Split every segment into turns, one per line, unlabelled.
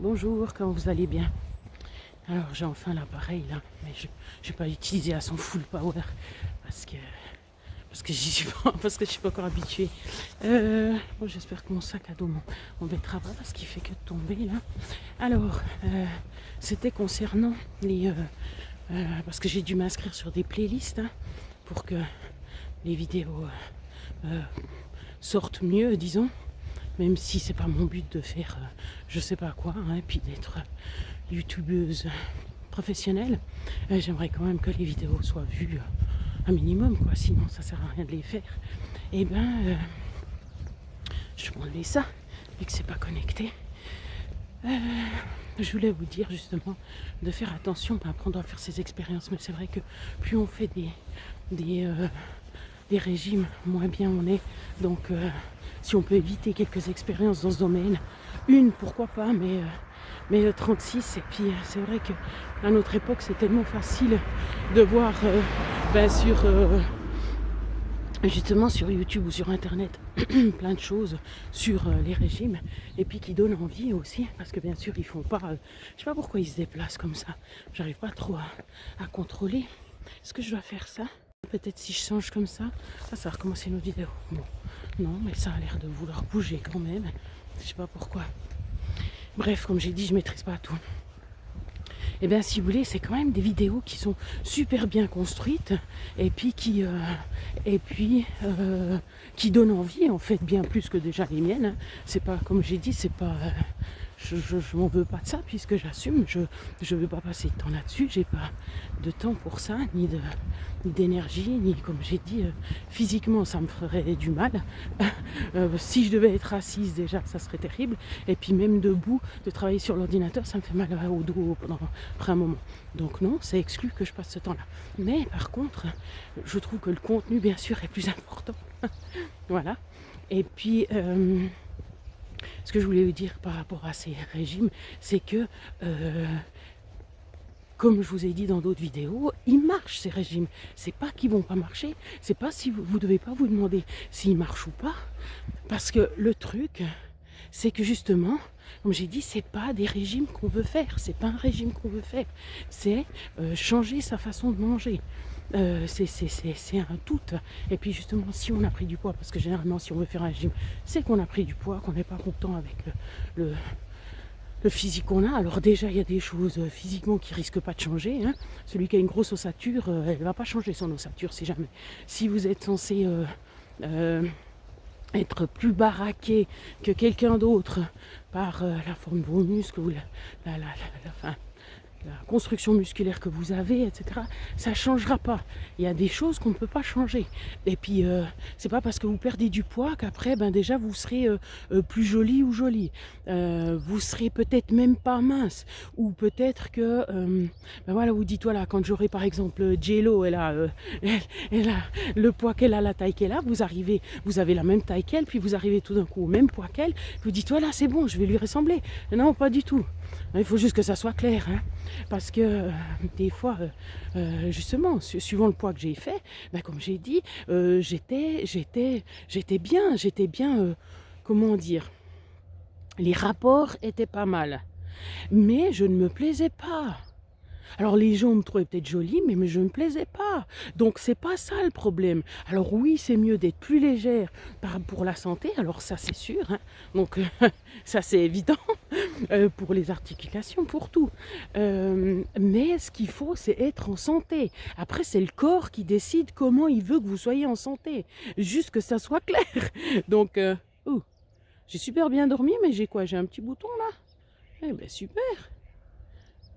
Bonjour, comment vous allez bien? Alors j'ai enfin l'appareil là, mais je ne vais pas l'utiliser à son full power parce que parce que j'y suis pas, parce que je suis pas encore habituée. Bon, j'espère que mon sac à dos m'embêtera pas parce qu'il fait que de tomber là. Alors c'était concernant les parce que j'ai dû m'inscrire sur des playlists hein, pour que les vidéos euh, sortent mieux, disons. Même si c'est pas mon but de faire je sais pas quoi, hein, et puis d'être youtubeuse professionnelle, j'aimerais quand même que les vidéos soient vues un minimum, quoi, sinon ça sert à rien de les faire. Et ben, je vais enlever ça, vu que c'est pas connecté. Je voulais vous dire justement de faire attention, après on doit faire ces expériences, mais c'est vrai que plus on fait des régimes, moins bien on est. Donc si on peut éviter quelques expériences dans ce domaine, une pourquoi pas, mais 36. Et puis c'est vrai qu'à notre époque c'est tellement facile de voir justement sur YouTube ou sur internet plein de choses sur les régimes et puis qui donnent envie aussi parce que bien sûr ils font pas je sais pas pourquoi ils se déplacent comme ça, j'arrive pas trop à contrôler. Est-ce que je dois faire ça? Peut-être si je change comme ça va recommencer notre vidéo. Bon, non, mais ça a l'air de vouloir bouger quand même. Je sais pas pourquoi. Bref, comme j'ai dit, je maîtrise pas tout. Et bien, si vous voulez, c'est quand même des vidéos qui sont super bien construites et puis qui donnent envie, en fait, bien plus que déjà les miennes. Hein. C'est pas, comme j'ai dit, c'est pas. Je m'en veux pas de ça puisque j'assume, je veux pas passer de temps là-dessus, j'ai pas de temps pour ça, ni d'énergie, ni comme j'ai dit, physiquement ça me ferait du mal. Si je devais être assise déjà, ça serait terrible. Et puis même debout, de travailler sur l'ordinateur, ça me fait mal au dos après un moment. Donc non, c'est exclu que je passe ce temps-là. Mais par contre, je trouve que le contenu, bien sûr, est plus important. Voilà. Et puis, ce que je voulais vous dire par rapport à ces régimes, c'est que, comme je vous ai dit dans d'autres vidéos, ils marchent ces régimes. C'est pas qu'ils vont pas marcher, c'est pas si vous devez pas vous demander s'ils marchent ou pas, parce que le truc, c'est que justement, comme j'ai dit, c'est pas des régimes qu'on veut faire, c'est pas un régime qu'on veut faire, c'est changer sa façon de manger. C'est un tout. Et puis justement, si on a pris du poids, parce que généralement, si on veut faire un régime, c'est qu'on a pris du poids, qu'on n'est pas content avec le physique qu'on a. Alors déjà, il y a des choses physiquement qui risquent pas de changer. Hein. Celui qui a une grosse ossature, elle va pas changer son ossature si jamais. Si vous êtes censé être plus baraqué que quelqu'un d'autre par la forme de vos muscles ou la construction musculaire que vous avez, etc., ça ne changera pas. Il y a des choses qu'on ne peut pas changer. Et puis, c'est pas parce que vous perdez du poids qu'après, ben déjà, vous serez plus jolie ou jolie. Vous serez peut-être même pas mince. Ou peut-être que, ben voilà, vous dites, voilà, quand j'aurai par exemple J-Lo, elle a le poids qu'elle a, la taille qu'elle a, vous avez la même taille qu'elle, puis vous arrivez tout d'un coup au même poids qu'elle, vous dites, voilà, c'est bon, je vais lui ressembler. Non, pas du tout. Il faut juste que ça soit clair, hein, parce que des fois, justement, suivant le poids que j'ai fait, ben, comme j'ai dit, j'étais bien, comment dire, les rapports étaient pas mal, mais je ne me plaisais pas. Alors les gens me trouvaient peut-être jolie, mais je ne me plaisais pas. Donc c'est pas ça le problème. Alors oui, c'est mieux d'être plus légère pour la santé, alors ça c'est sûr. Hein. Donc ça c'est évident pour les articulations, pour tout. Mais ce qu'il faut, c'est être en santé. Après, c'est le corps qui décide comment il veut que vous soyez en santé. Juste que ça soit clair. Donc, j'ai super bien dormi, mais j'ai quoi? J'ai un petit bouton là? Eh ben super.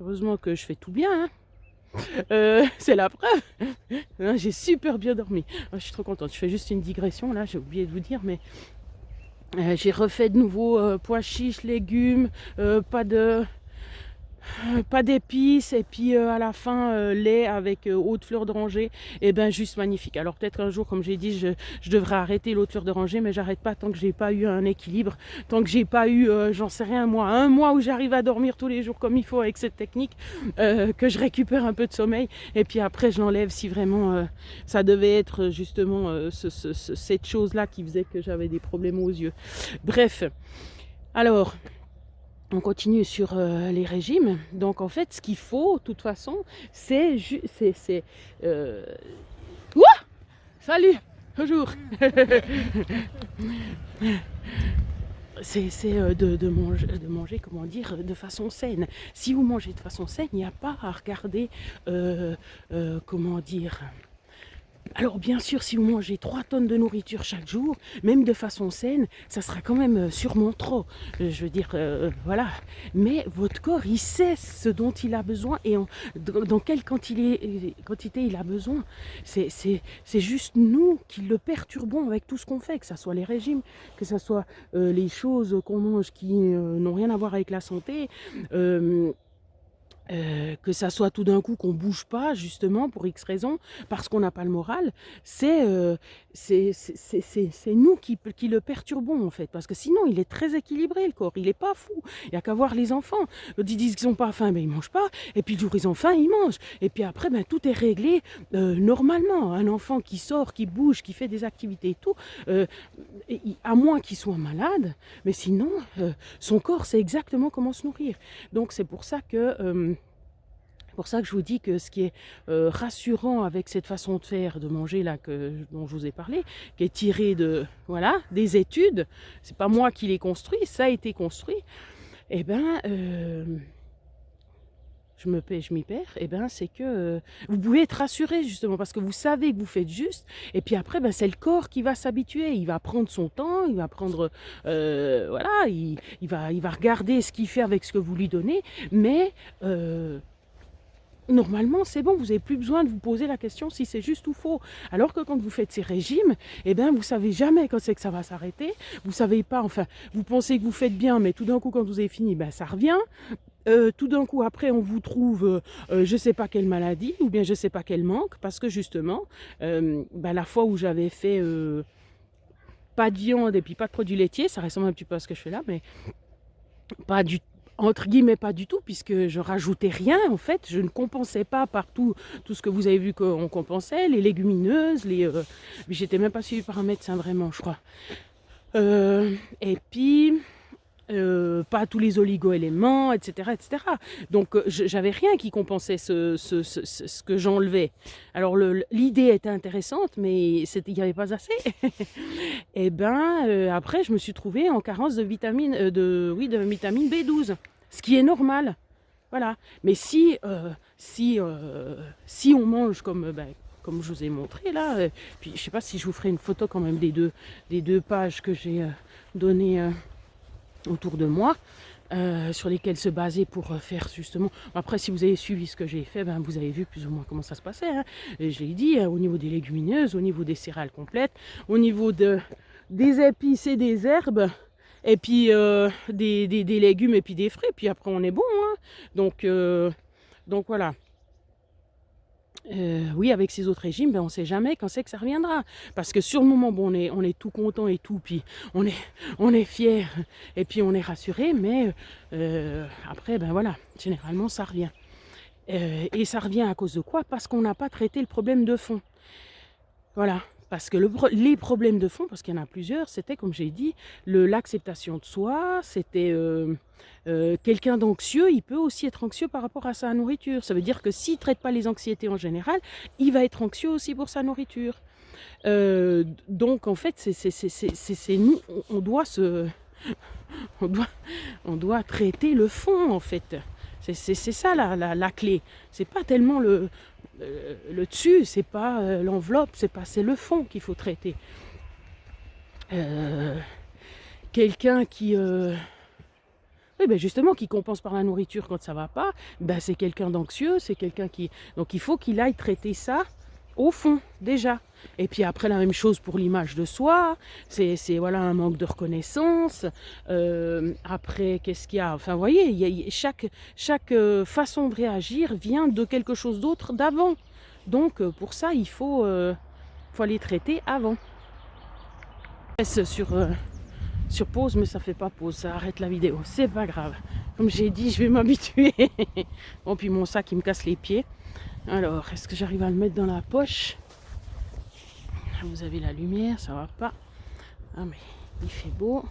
Heureusement que je fais tout bien, hein. C'est la preuve. J'ai super bien dormi. Je suis trop contente. Je fais juste une digression là, j'ai oublié de vous dire, mais j'ai refait de nouveau pois chiches, légumes, pas d'épices et puis à la fin lait avec eau de fleur d'oranger, et ben juste magnifique. Alors peut-être qu'un jour, comme j'ai dit, je devrais arrêter l'eau de fleur d'oranger, mais j'arrête pas tant que j'ai pas eu un équilibre, tant que j'ai pas eu, j'en sais rien moi, un mois où j'arrive à dormir tous les jours comme il faut avec cette technique, que je récupère un peu de sommeil, et puis après je l'enlève si vraiment ça devait être justement cette chose là qui faisait que j'avais des problèmes aux yeux. Bref, alors on continue sur les régimes. Donc en fait, ce qu'il faut, de toute façon, c'est... Ouah, salut, bonjour. C'est de manger, comment dire, de façon saine. Si vous mangez de façon saine, il n'y a pas à regarder, comment dire... Alors bien sûr, si vous mangez 3 tonnes de nourriture chaque jour, même de façon saine, ça sera quand même sûrement trop. Je veux dire, voilà. Mais votre corps, il sait ce dont il a besoin et dans quelle quantité il a besoin. C'est juste nous qui le perturbons avec tout ce qu'on fait, que ce soit les régimes, que ce soit les choses qu'on mange qui n'ont rien à voir avec la santé. Que ça soit tout d'un coup qu'on bouge pas justement pour X raisons, parce qu'on n'a pas le moral, c'est nous qui le perturbons en fait, parce que sinon il est très équilibré le corps, il est pas fou. Il n'y a qu'à voir les enfants, ils disent qu'ils n'ont pas faim, ben ils mangent pas, et puis le jour où ils ont faim, ils mangent, et puis après ben, tout est réglé normalement. Un enfant qui sort, qui bouge, qui fait des activités et tout, à moins qu'il soit malade, mais sinon son corps sait exactement comment se nourrir. Donc c'est pour ça que je vous dis que ce qui est rassurant avec cette façon de faire, de manger là dont je vous ai parlé, qui est tiré de voilà des études, c'est pas moi qui l'ai construit, ça a été construit. Et ben je m'y perds. Et ben c'est que vous pouvez être rassuré justement parce que vous savez que vous faites juste. Et puis après, ben, c'est le corps qui va s'habituer. Il va prendre son temps, il va prendre voilà, il va regarder ce qu'il fait avec ce que vous lui donnez, mais normalement, c'est bon, vous n'avez plus besoin de vous poser la question si c'est juste ou faux. Alors que quand vous faites ces régimes, eh ben, vous ne savez jamais quand c'est que ça va s'arrêter. Vous savez pas, enfin, vous pensez que vous faites bien, mais tout d'un coup, quand vous avez fini, ben, ça revient. Tout d'un coup, après, on vous trouve je ne sais pas quelle maladie ou bien je ne sais pas quel manque, parce que justement, ben, la fois où j'avais fait pas de viande et puis pas de produits laitiers, ça ressemble un petit peu à ce que je fais là, mais pas du entre guillemets pas du tout, puisque je rajoutais rien en fait, je ne compensais pas par tout ce que vous avez vu qu'on compensait, les légumineuses, j'étais même pas suivie par un médecin vraiment, je crois. Et puis pas tous les oligo-éléments, etc., etc. Donc j'avais rien qui compensait ce que j'enlevais. Alors l'idée était intéressante, mais il n'y avait pas assez. Et ben après, je me suis trouvée en carence de vitamine, de vitamine B12, ce qui est normal. Voilà. Mais si on mange comme je vous ai montré là, puis je sais pas si je vous ferai une photo quand même des deux pages que j'ai données autour de moi, sur lesquels se baser pour faire justement... Après, si vous avez suivi ce que j'ai fait, ben, vous avez vu plus ou moins comment ça se passait. Hein. Et je l'ai dit, au niveau des légumineuses, au niveau des céréales complètes, au niveau des épices et des herbes, et puis des légumes et puis des fruits, puis après on est bon. Hein. Donc voilà. Oui, avec ces autres régimes, ben, on ne sait jamais quand c'est que ça reviendra. Parce que sur le moment, bon, on est tout content et tout, puis on est fier et puis on est rassuré, mais après, ben voilà, généralement ça revient. Et ça revient à cause de quoi? Parce qu'on n'a pas traité le problème de fond. Voilà. Parce que les problèmes de fond, parce qu'il y en a plusieurs, c'était, comme j'ai dit, l'acceptation de soi, c'était quelqu'un d'anxieux, il peut aussi être anxieux par rapport à sa nourriture. Ça veut dire que s'il ne traite pas les anxiétés en général, il va être anxieux aussi pour sa nourriture. Donc en fait, c'est nous, on doit traiter le fond en fait. C'est ça la clé. C'est pas tellement le dessus, c'est pas l'enveloppe, c'est le fond qu'il faut traiter. Quelqu'un qui oui, ben justement, qui compense par la nourriture quand ça va pas, ben c'est quelqu'un d'anxieux, c'est quelqu'un qui... Donc il faut qu'il aille traiter ça au fond, déjà. Et puis après, la même chose pour l'image de soi, c'est voilà, un manque de reconnaissance. Après, qu'est-ce qu'il y a? Enfin, vous voyez, chaque façon de réagir vient de quelque chose d'autre d'avant. Donc pour ça, il faut les traiter avant. Sur pause, mais ça fait pas pause, ça arrête la vidéo, c'est pas grave. Comme j'ai dit, je vais m'habituer. Bon, puis mon sac il me casse les pieds. Alors, est-ce que j'arrive à le mettre dans la poche? Vous avez la lumière, ça va pas. Ah mais il fait beau.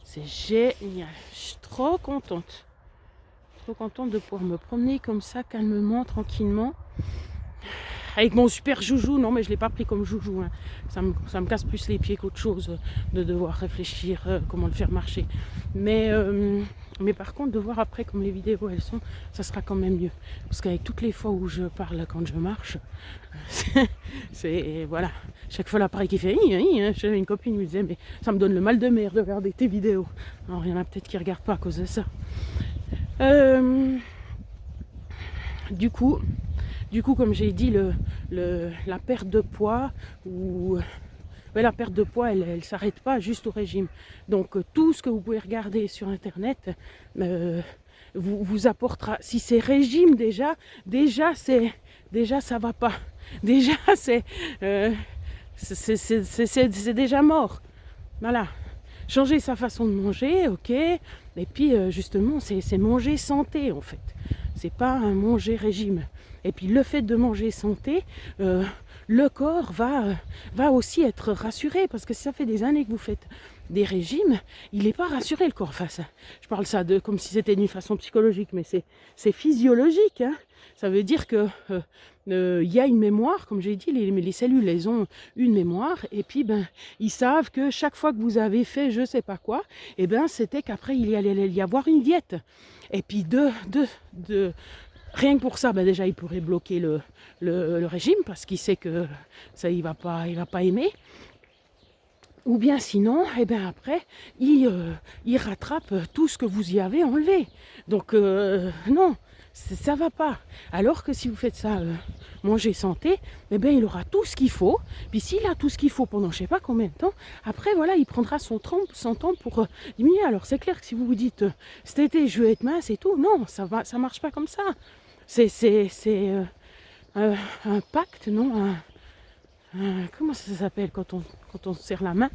C'est génial. Je suis trop contente. Trop contente de pouvoir me promener comme ça, calmement, tranquillement. Avec mon super joujou, non mais je ne l'ai pas pris comme joujou, hein. Ça me casse plus les pieds qu'autre chose de devoir réfléchir comment le faire marcher. Mais par contre, de voir après comme les vidéos elles sont, ça sera quand même mieux. Parce qu'avec toutes les fois où je parle quand je marche, c'est voilà. Chaque fois l'appareil qui fait j'avais une copine qui me disait mais ça me donne le mal de mer de regarder tes vidéos. Alors il y en a peut-être qui ne regardent pas à cause de ça. Du coup, comme j'ai dit, la perte de poids la perte de poids, elle ne s'arrête pas juste au régime. Donc tout ce que vous pouvez regarder sur internet vous apportera. Si c'est régime déjà ça va pas. Déjà c'est déjà mort. Voilà. Changer sa façon de manger, ok. Et puis justement, c'est manger santé en fait. C'est pas un manger régime. Et puis le fait de manger santé, le corps va aussi être rassuré. Parce que si ça fait des années que vous faites des régimes, il n'est pas rassuré le corps. Enfin, ça, je parle ça comme si c'était d'une façon psychologique, mais c'est physiologique. Hein. Ça veut dire que y a une mémoire, comme j'ai dit, les cellules, elles ont une mémoire, et puis ils savent que chaque fois que vous avez fait je sais pas quoi, et c'était qu'après il allait y avoir une diète. Et puis rien que pour ça, déjà il pourrait bloquer le régime, parce qu'il sait que ça il va pas aimer. Ou bien sinon, après, il rattrape tout ce que vous y avez enlevé. Donc non, ça va pas. Alors que si vous faites ça, manger santé, il aura tout ce qu'il faut. Puis s'il a tout ce qu'il faut pendant je sais pas combien de temps, après voilà, il prendra son temps pour diminuer. Alors c'est clair que si vous vous dites cet été je veux être mince et tout, non, ça marche pas comme ça. C'est un pacte, non, comment ça s'appelle quand on se serre la main,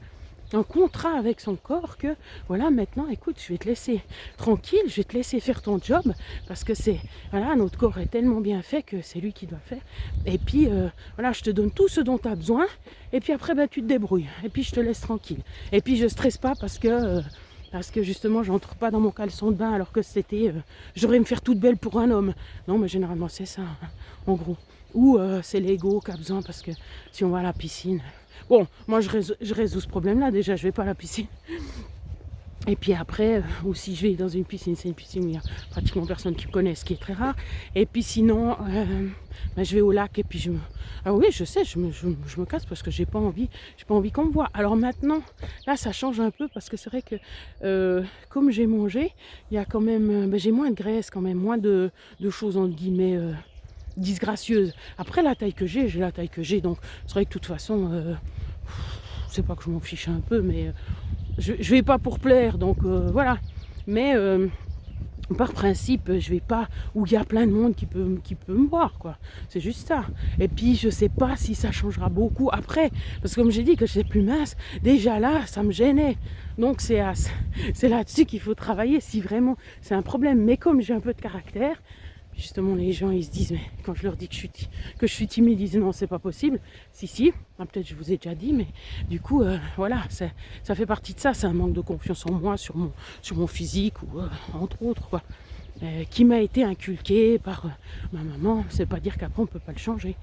un contrat avec son corps que voilà, maintenant écoute, je vais te laisser tranquille, je vais te laisser faire ton job, parce que notre corps est tellement bien fait que c'est lui qui doit faire. Et puis voilà, je te donne tout ce dont tu as besoin, et puis après tu te débrouilles, et puis je te laisse tranquille, et puis je stresse pas parce que justement j'entre pas dans mon caleçon de bain alors que c'était j'aurais me faire toute belle pour un homme. Non, mais généralement c'est ça, hein, en gros. Ou c'est l'ego qui a besoin, parce que si on va à la piscine, bon, moi je résous ce problème là, déjà je vais pas à la piscine. Et puis après, ou si je vais dans une piscine, c'est une piscine où il y a pratiquement personne qui me connaît, ce qui est très rare. Et puis sinon, je vais au lac et puis ah oui, je sais, je me casse parce que j'ai pas envie qu'on me voit. Alors maintenant, là ça change un peu, parce que c'est vrai que comme j'ai mangé, il y a quand même, j'ai moins de graisse quand même, moins de choses entre guillemets disgracieuses. Après la taille que j'ai la taille que j'ai, donc c'est vrai que de toute façon, c'est pas que je m'en fiche un peu, mais je vais pas pour plaire, donc voilà. Mais par principe, je vais pas où il y a plein de monde qui peut me voir, quoi. C'est juste ça. Et puis je sais pas si ça changera beaucoup après, parce que comme j'ai dit que j'étais plus mince, déjà là ça me gênait. Donc c'est là-dessus qu'il faut travailler si vraiment c'est un problème. Mais comme j'ai un peu de caractère, justement les gens ils se disent, mais quand je leur dis que je suis timide, ils disent non, c'est pas possible. Si, peut-être je vous ai déjà dit, mais du coup voilà, ça fait partie de ça. C'est un manque de confiance en moi sur mon physique, ou entre autres, quoi, qui m'a été inculqué par ma maman. C'est pas dire qu'après on peut pas le changer,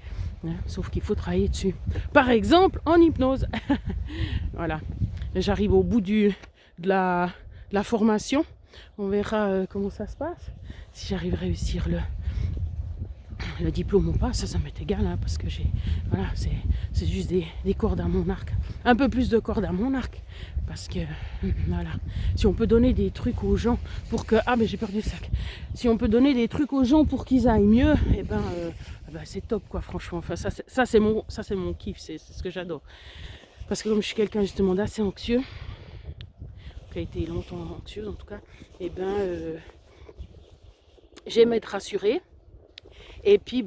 hein, sauf qu'il faut travailler dessus, par exemple en hypnose. Voilà, j'arrive au bout de la formation. On verra comment ça se passe, si j'arrive à réussir le diplôme ou pas. Ça m'est égal, hein, parce que voilà, c'est juste des cordes à mon arc, un peu plus de cordes à mon arc, parce que voilà, si on peut donner des trucs aux gens pour que mais j'ai perdu le sac, si on peut donner des trucs aux gens pour qu'ils aillent mieux, c'est top, quoi, franchement. Enfin, ça c'est mon kiff, c'est ce que j'adore, parce que comme je suis quelqu'un justement d'assez anxieux, qui a été longtemps anxieuse en tout cas, j'aime être rassurée. Et puis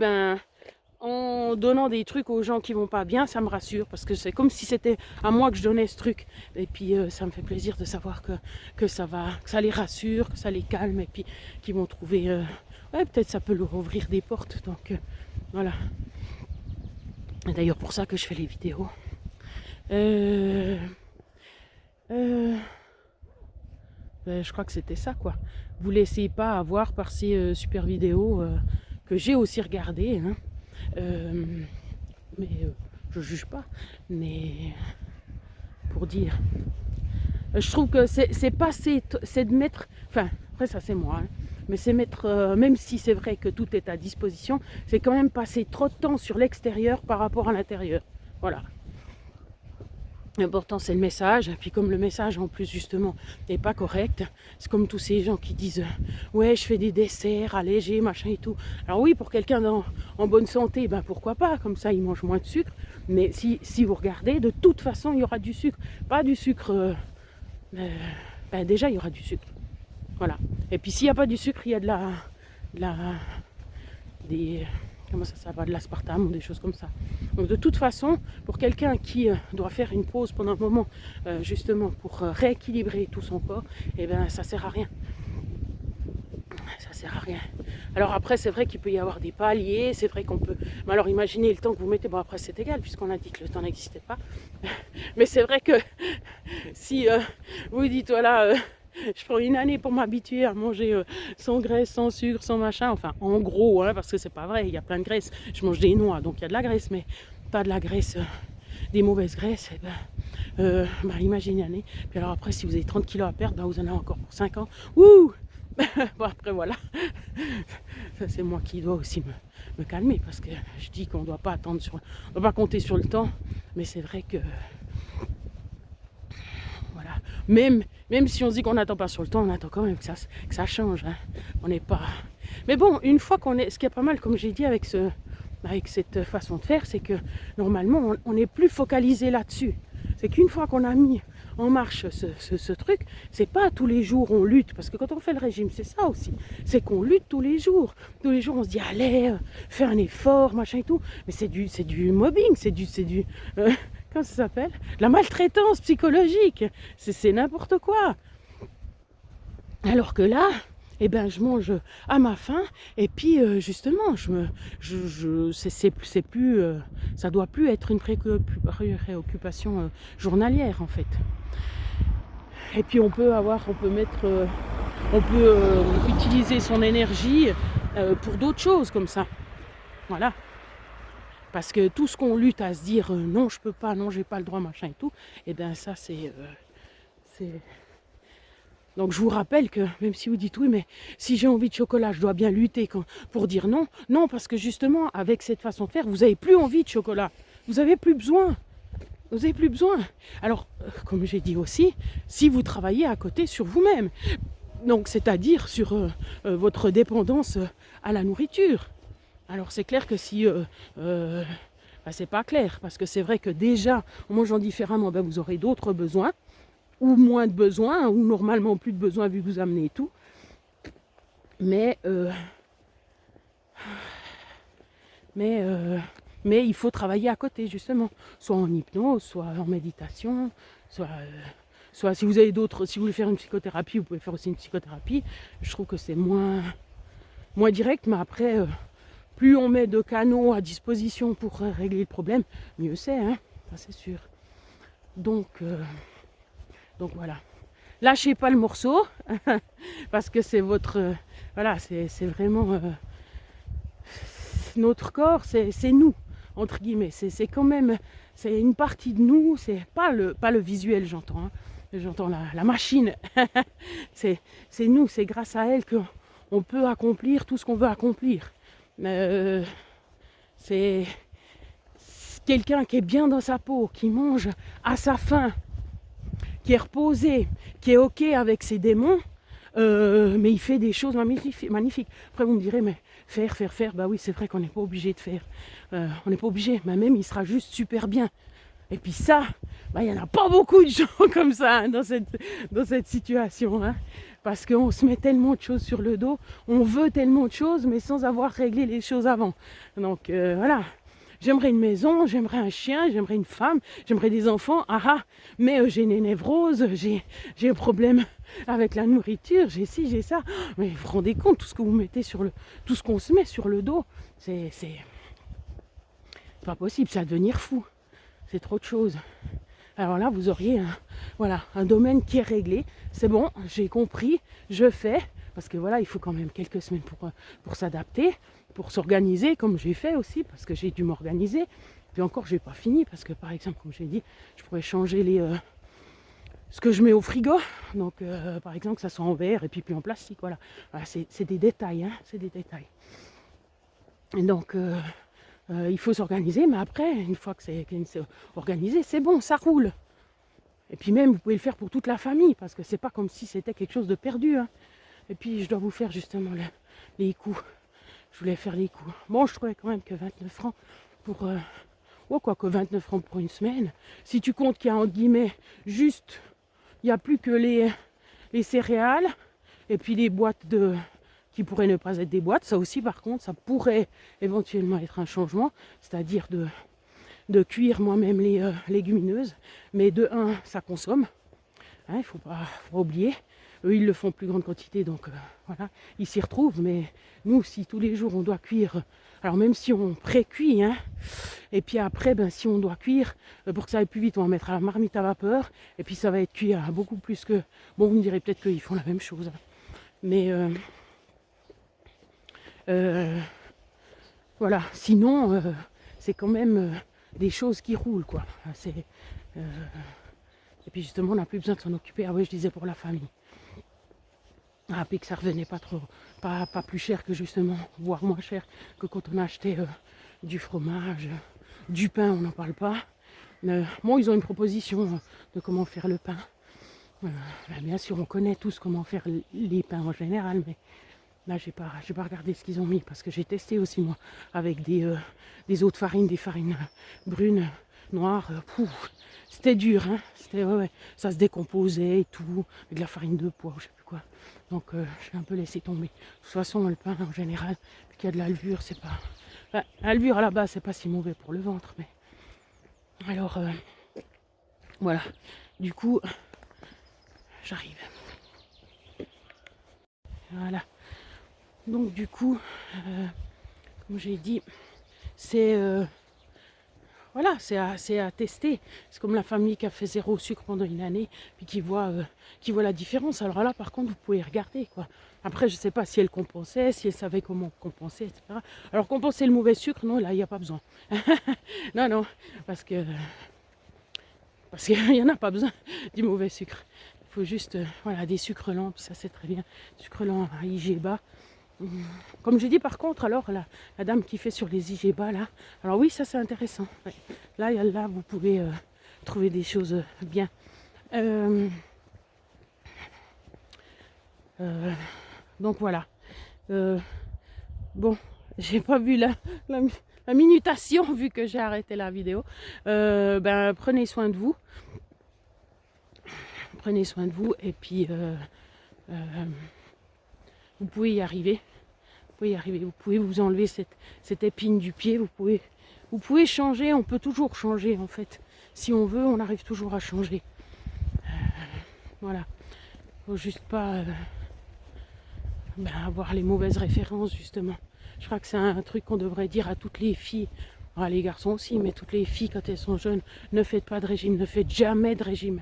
en donnant des trucs aux gens qui vont pas bien, ça me rassure, parce que c'est comme si c'était à moi que je donnais ce truc. Et puis ça me fait plaisir de savoir que ça les rassure, que ça les calme, et puis qu'ils vont trouver peut-être ça peut leur ouvrir des portes. Donc voilà. Et d'ailleurs pour ça que je fais les vidéos. Ben, je crois que c'était ça, quoi. Vous laissez pas avoir par ces super vidéos que j'ai aussi regardées, hein. Mais je juge pas. Mais pour dire, je trouve que c'est pas c'est de mettre, enfin après ça c'est moi, hein, mais c'est mettre, même si c'est vrai que tout est à disposition, c'est quand même passer trop de temps sur l'extérieur par rapport à l'intérieur. Voilà. L'important c'est le message, et puis comme le message en plus justement n'est pas correct, c'est comme tous ces gens qui disent ouais je fais des desserts allégés machin et tout. Alors oui, pour quelqu'un en bonne santé, ben pourquoi pas, comme ça il mange moins de sucre, mais si vous regardez, de toute façon il y aura du sucre, pas du sucre, ben déjà il y aura du sucre, voilà. Et puis s'il n'y a pas du sucre, il y a de la des comment ça va, de l'aspartame ou des choses comme ça. Donc de toute façon, pour quelqu'un qui doit faire une pause pendant un moment, justement pour rééquilibrer tout son corps, eh bien ça sert à rien. Ça sert à rien. Alors après, c'est vrai qu'il peut y avoir des paliers, c'est vrai qu'on peut. Mais alors imaginez le temps que vous mettez. Bon après c'est égal puisqu'on a dit que le temps n'existait pas. Mais c'est vrai que si vous dites voilà. Je prends une année pour m'habituer à manger sans graisse, sans sucre, sans machin. Enfin, en gros, hein, parce que c'est pas vrai, il y a plein de graisse. Je mange des noix, donc il y a de la graisse, mais pas de la graisse, des mauvaises graisses. Et ben, imaginez une année. Puis alors après, si vous avez 30 kilos à perdre, ben, vous en avez encore pour 5 ans. Ouh. Bon, après, voilà. Ça, c'est moi qui dois aussi me calmer, parce que je dis qu'on doit pas attendre on doit pas compter sur le temps. Mais c'est vrai que... Voilà. Même si on se dit qu'on n'attend pas sur le temps, on attend quand même que ça change. Hein. On n'est pas. Mais bon, une fois qu'on est. Ce qui est pas mal, comme j'ai dit, avec cette façon de faire, c'est que normalement, on n'est plus focalisé là-dessus. C'est qu'une fois qu'on a mis en marche ce truc, c'est pas tous les jours on lutte. Parce que quand on fait le régime, c'est ça aussi. C'est qu'on lutte tous les jours. Tous les jours, on se dit, allez, fais un effort, machin et tout. Mais c'est du mobbing, c'est du comment ça s'appelle? La maltraitance psychologique. C'est n'importe quoi. Alors que là, eh ben, je mange à ma faim et puis justement, c'est plus, ça doit plus être une préoccupation journalière en fait. Et puis on peut utiliser son énergie pour d'autres choses comme ça. Voilà. Parce que tout ce qu'on lutte à se dire non, je peux pas, non, j'ai pas le droit, machin et tout, et bien ça c'est. Donc je vous rappelle que même si vous dites oui, mais si j'ai envie de chocolat, je dois bien lutter pour dire non. Non, parce que justement, avec cette façon de faire, vous n'avez plus envie de chocolat. Vous n'avez plus besoin. Vous n'avez plus besoin. Alors, comme j'ai dit aussi, si vous travaillez à côté sur vous-même, donc c'est-à-dire sur votre dépendance à la nourriture. Alors c'est clair que si c'est pas clair, parce que c'est vrai que déjà en mangeant différemment, ben, vous aurez d'autres besoins, ou moins de besoins, ou normalement plus de besoins vu que vous amenez et tout. Mais il faut travailler à côté justement, soit en hypnose, soit en méditation, soit si vous avez si vous voulez faire une psychothérapie, vous pouvez faire aussi une psychothérapie. Je trouve que c'est moins direct, mais après plus on met de canaux à disposition pour régler le problème, mieux c'est, hein, ça c'est sûr. Donc voilà. Lâchez pas le morceau, parce que c'est votre... voilà, c'est vraiment... notre corps, c'est nous, entre guillemets. C'est quand même... C'est une partie de nous, c'est pas le visuel, j'entends. Hein. J'entends la machine. c'est nous, c'est grâce à elle qu'on peut accomplir tout ce qu'on veut accomplir. C'est quelqu'un qui est bien dans sa peau, qui mange à sa faim, qui est reposé, qui est ok avec ses démons, mais il fait des choses magnifiques. Après vous me direz, mais faire, bah oui c'est vrai qu'on n'est pas obligé de faire. On n'est pas obligé, mais même il sera juste super bien. Et puis ça, bah, il n'y en a pas beaucoup de gens comme ça hein, dans cette situation. Hein, parce qu'on se met tellement de choses sur le dos, on veut tellement de choses, mais sans avoir réglé les choses avant. Donc voilà. J'aimerais une maison, j'aimerais un chien, j'aimerais une femme, j'aimerais des enfants, mais j'ai une névrose, j'ai un problème avec la nourriture, j'ai ci, j'ai ça. Mais vous vous rendez compte, tout ce que vous mettez tout ce qu'on se met sur le dos, c'est pas possible, ça va devenir fou. C'est trop de choses. alors là, vous auriez voilà, un domaine qui est réglé. C'est bon, j'ai compris, je fais. Parce que voilà, il faut quand même quelques semaines pour s'adapter, pour s'organiser, comme j'ai fait aussi, parce que j'ai dû m'organiser. Puis encore, je n'ai pas fini, parce que par exemple, comme j'ai dit, je pourrais changer ce que je mets au frigo. Donc, par exemple, que ça soit en verre et puis plus en plastique. Voilà, voilà c'est des détails, hein, c'est des détails. Et donc, il faut s'organiser, mais après, une fois que c'est organisé, c'est bon, ça roule. Et puis même, vous pouvez le faire pour toute la famille, parce que c'est pas comme si c'était quelque chose de perdu. Hein. Et puis, je dois vous faire justement les coups. Je voulais faire les coups. Bon, je trouvais quand même que 29 francs pour... oh, quoi que 29 francs pour une semaine. Si tu comptes qu'il y a, entre guillemets, juste... Il n'y a plus que les céréales et puis les boîtes qui pourraient ne pas être des boîtes. Ça aussi, par contre, ça pourrait éventuellement être un changement. C'est-à-dire de cuire moi-même les légumineuses. Mais de un, ça consomme. Hein, il ne faut pas oublier. Eux, ils le font en plus grande quantité, donc voilà, ils s'y retrouvent. Mais nous, si tous les jours on doit cuire, alors même si on pré-cuit, hein, et puis après, ben, si on doit cuire, pour que ça aille plus vite, on va mettre à la marmite à vapeur, et puis ça va être cuit à beaucoup plus que... Bon, vous me direz peut-être qu'ils font la même chose, hein. Mais voilà, sinon, c'est quand même des choses qui roulent, quoi. Et puis justement, on n'a plus besoin de s'en occuper. Ah oui, je disais pour la famille. Ah, puis que ça revenait pas trop, pas plus cher que justement, voire moins cher que quand on achetait du fromage, du pain, on n'en parle pas. Bon, ils ont une proposition de comment faire le pain. Ben, bien sûr, on connaît tous comment faire les pains en général, mais là, j'ai pas regardé ce qu'ils ont mis parce que j'ai testé aussi moi avec des autres farines, des farines brunes, noires. C'était dur, hein. C'était ouais, ça se décomposait et tout, avec de la farine de pois, je sais plus quoi. Donc j'ai un peu laissé tomber. De toute façon, le pain en général, puis qu'il y a de la levure, c'est pas. Enfin, la levure à la base, c'est pas si mauvais pour le ventre, mais. Alors voilà. Du coup, j'arrive. Voilà. Donc du coup, comme j'ai dit, c'est voilà, c'est à tester. C'est comme la famille qui a fait 0 sucre pendant une année, puis qui voit la différence. Alors là, par contre, vous pouvez regarder, quoi. Après, je ne sais pas si elle compensait, si elle savait comment compenser, etc. Alors, compenser le mauvais sucre, non, là, il n'y a pas besoin. non, parce qu'il n'y en a pas besoin du mauvais sucre. Il faut juste, voilà, des sucres lents, ça c'est très bien. Sucre lent à IG bas. Comme j'ai dit par contre, alors la dame qui fait sur les IG bas là, alors oui, ça c'est intéressant. Ouais. Là, vous pouvez trouver des choses bien. Donc voilà. Bon, j'ai pas vu la minutation vu que j'ai arrêté la vidéo. Ben, prenez soin de vous. Prenez soin de vous et puis vous pouvez y arriver. Vous pouvez vous enlever cette épine du pied. Vous pouvez changer. On peut toujours changer en fait. Si on veut, on arrive toujours à changer. Voilà. Faut juste pas avoir les mauvaises références justement. Je crois que c'est un truc qu'on devrait dire à toutes les filles. Ah, les garçons aussi, mais toutes les filles quand elles sont jeunes, ne faites pas de régime, ne faites jamais de régime.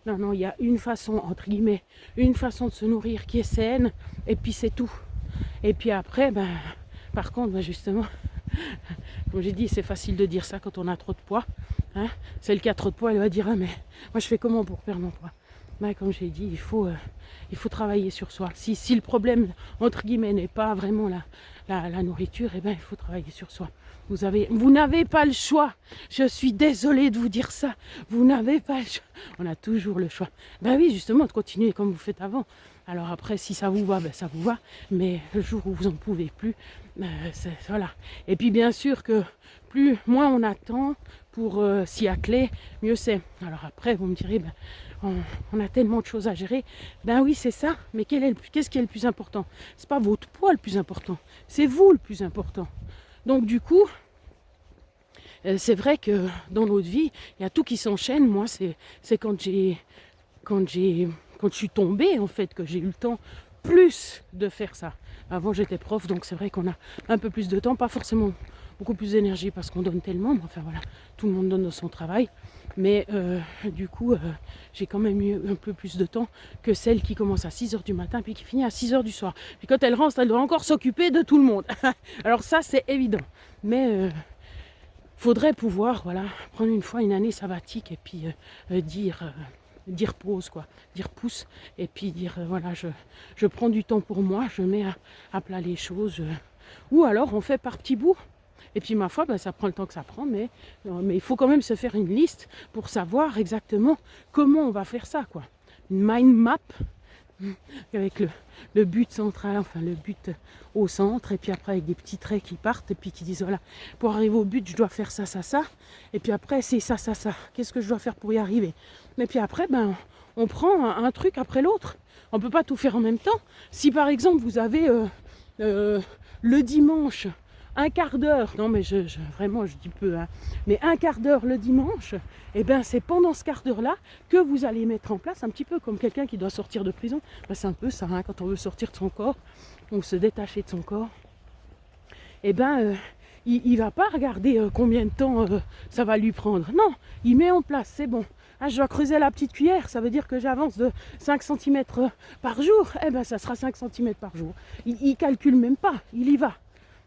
Non, il y a une façon, entre guillemets, une façon de se nourrir qui est saine, et puis c'est tout. Et puis après, par contre, justement, comme j'ai dit, c'est facile de dire ça quand on a trop de poids. Hein. Celle qui a trop de poids, elle va dire, ah mais moi je fais comment pour perdre mon poids? Comme j'ai dit, il faut travailler sur soi. Si le problème, entre guillemets, n'est pas vraiment la nourriture, il faut travailler sur soi. Vous n'avez pas le choix. Je suis désolée de vous dire ça. Vous n'avez pas le choix. On a toujours le choix. Oui, justement, de continuer comme vous faites avant. Alors après, si ça vous va, ça vous va. Mais le jour où vous n'en pouvez plus, voilà. Et puis bien sûr que moins on attend pour s'y atteler, mieux c'est. Alors après, vous me direz, on a tellement de choses à gérer. Oui, c'est ça. Mais qu'est-ce qui est le plus important? C'est pas votre poids le plus important. C'est vous le plus important. Donc du coup, c'est vrai que dans notre vie, il y a tout qui s'enchaîne. Moi, c'est quand je suis tombée, en fait, que j'ai eu le temps plus de faire ça. Avant, j'étais prof, donc c'est vrai qu'on a un peu plus de temps, pas forcément beaucoup plus d'énergie parce qu'on donne tellement, mais enfin voilà, tout le monde donne de son travail. Mais du coup, j'ai quand même eu un peu plus de temps que celle qui commence à 6h du matin puis qui finit à 6h du soir. Puis quand elle rentre, elle doit encore s'occuper de tout le monde. Alors ça, c'est évident. Mais faudrait pouvoir, voilà, prendre une fois une année sabbatique et puis dire pause, quoi, dire pouce, et puis dire voilà, je prends du temps pour moi, je mets à plat les choses, ou alors on fait par petits bouts. Et puis ma foi, ben, ça prend le temps que ça prend, mais il faut quand même se faire une liste pour savoir exactement comment on va faire ça, quoi. Une mind map avec le but central, enfin le but au centre, et puis après avec des petits traits qui partent, et puis qui disent voilà, pour arriver au but, je dois faire ça, ça, ça, et puis après c'est ça, ça, ça, qu'est-ce que je dois faire pour y arriver? Et puis après, ben, on prend un truc après l'autre. On ne peut pas tout faire en même temps. Si par exemple vous avez le dimanche un quart d'heure, non mais vraiment je dis peu, hein, mais un quart d'heure le dimanche, et ben c'est pendant ce quart d'heure là que vous allez mettre en place, un petit peu comme quelqu'un qui doit sortir de prison. Ben, c'est un peu ça, hein, quand on veut sortir de son corps, ou se détacher de son corps, et ben il va pas regarder combien de temps ça va lui prendre. Non, il met en place, c'est bon. Ah, je dois creuser la petite cuillère, ça veut dire que j'avance de 5 cm par jour. Eh ben ça sera 5 cm par jour. Il calcule même pas, il y va.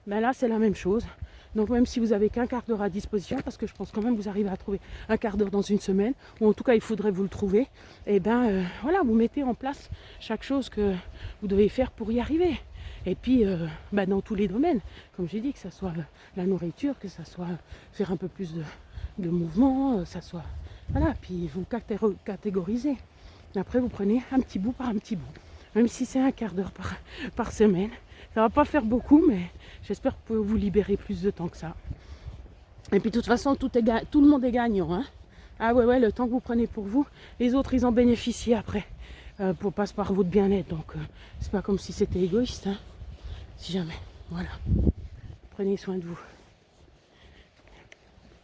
Ben là, c'est la même chose. Donc même si vous n'avez qu'un quart d'heure à disposition, parce que je pense quand même vous arrivez à trouver un quart d'heure dans une semaine, ou en tout cas il faudrait vous le trouver, et ben voilà, vous mettez en place chaque chose que vous devez faire pour y arriver. Et puis ben, dans tous les domaines, comme j'ai dit, que ce soit la nourriture, que ce soit faire un peu plus de mouvement, que ce soit... Voilà, puis vous catégorisez. Et après vous prenez un petit bout par un petit bout. Même si c'est un quart d'heure par semaine. Ça va pas faire beaucoup, mais j'espère que vous pouvez vous libérer plus de temps que ça. Et puis de toute façon, tout le monde est gagnant. Hein. Ah ouais, le temps que vous prenez pour vous, les autres, ils en bénéficient après. Pour passer par votre bien-être. Donc, c'est pas comme si c'était égoïste. Hein. Si jamais. Voilà. Prenez soin de vous.